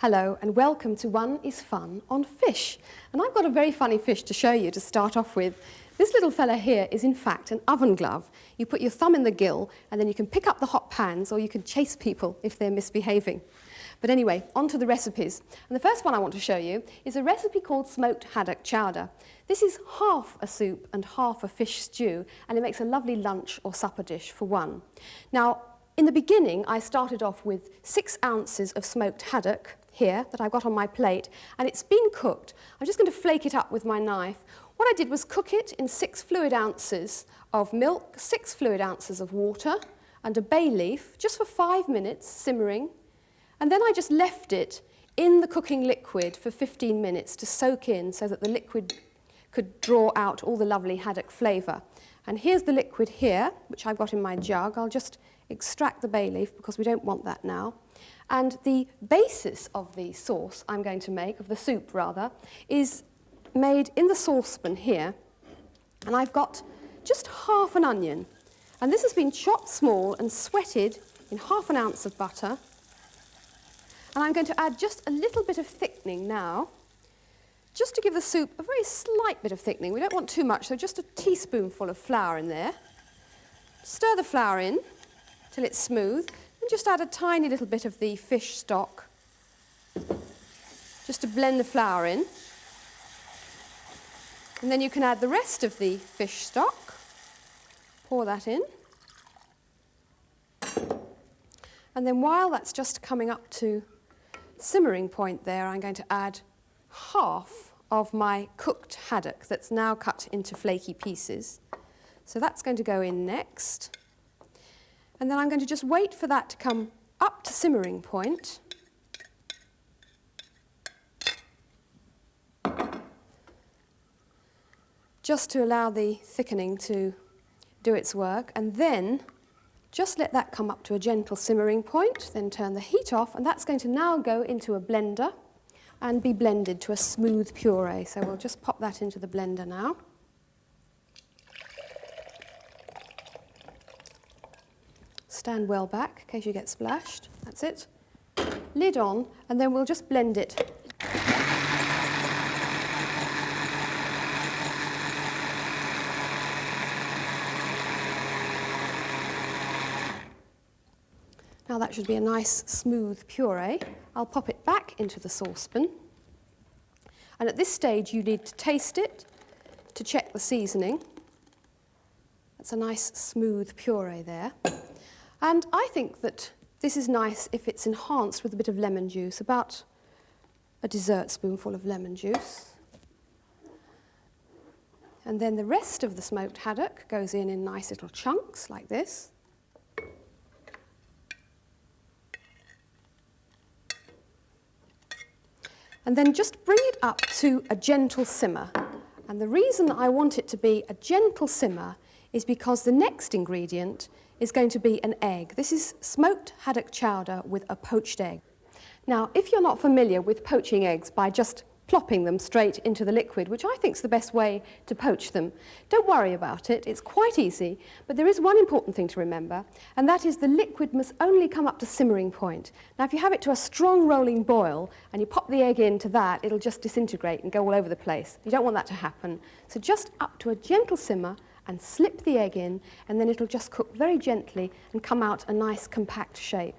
Hello and welcome to One is Fun on Fish. And I've got a very funny fish to show you to start off with. This little fella here is in fact an oven glove. You put your thumb in the gill and then you can pick up the hot pans or you can chase people if they're misbehaving. But anyway, on to the recipes. And the first one I want to show you is a recipe called smoked haddock chowder. This is half a soup and half a fish stew, and it makes a lovely lunch or supper dish for one. Now, in the beginning, I started off with 6 ounces of smoked haddock here that I've got on my plate, and it's been cooked. I'm just going to flake it up with my knife. What I did was cook it in 6 fluid ounces of milk, 6 fluid ounces of water, and a bay leaf, just for 5 minutes, simmering. And then I just left it in the cooking liquid for 15 minutes to soak in so that the liquid could draw out all the lovely haddock flavour. And here's the liquid here, which I've got in my jug. I'll just extract the bay leaf because we don't want that now. And the basis of the sauce I'm going to make, of the soup rather, is made in the saucepan here. And I've got just half an onion. And this has been chopped small and sweated in half an ounce of butter. And I'm going to add just a little bit of thickening now, just to give the soup a very slight bit of thickening. We don't want too much, so just a teaspoonful of flour in there. Stir the flour in till it's smooth, and just add a tiny little bit of the fish stock, just to blend the flour in. And then you can add the rest of the fish stock, pour that in. And then while that's just coming up to simmering point there, I'm going to add half of my cooked haddock that's now cut into flaky pieces. So that's going to go in next. And then I'm going to just wait for that to come up to simmering point. Just to allow the thickening to do its work. And then just let that come up to a gentle simmering point, then turn the heat off, and that's going to now go into a blender and be blended to a smooth puree. So we'll just pop that into the blender now. Stand well back in case you get splashed. That's it. Lid on, and then we'll just blend it. Now that should be a nice smooth puree. I'll pop it back into the saucepan. And at this stage you need to taste it to check the seasoning. That's a nice smooth puree there. And I think that this is nice if it's enhanced with a bit of lemon juice, about a dessert spoonful of lemon juice. And then the rest of the smoked haddock goes in nice little chunks like this. And then just bring it up to a gentle simmer. And the reason I want it to be a gentle simmer is because the next ingredient is going to be an egg. This is smoked haddock chowder with a poached egg. Now, if you're not familiar with poaching eggs by just plopping them straight into the liquid, which I think is the best way to poach them, don't worry about it. It's quite easy, but there is one important thing to remember, and that is the liquid must only come up to simmering point. Now, if you have it to a strong rolling boil and you pop the egg into that, it'll just disintegrate and go all over the place. You don't want that to happen. So just up to a gentle simmer and slip the egg in, and then it'll just cook very gently and come out a nice compact shape.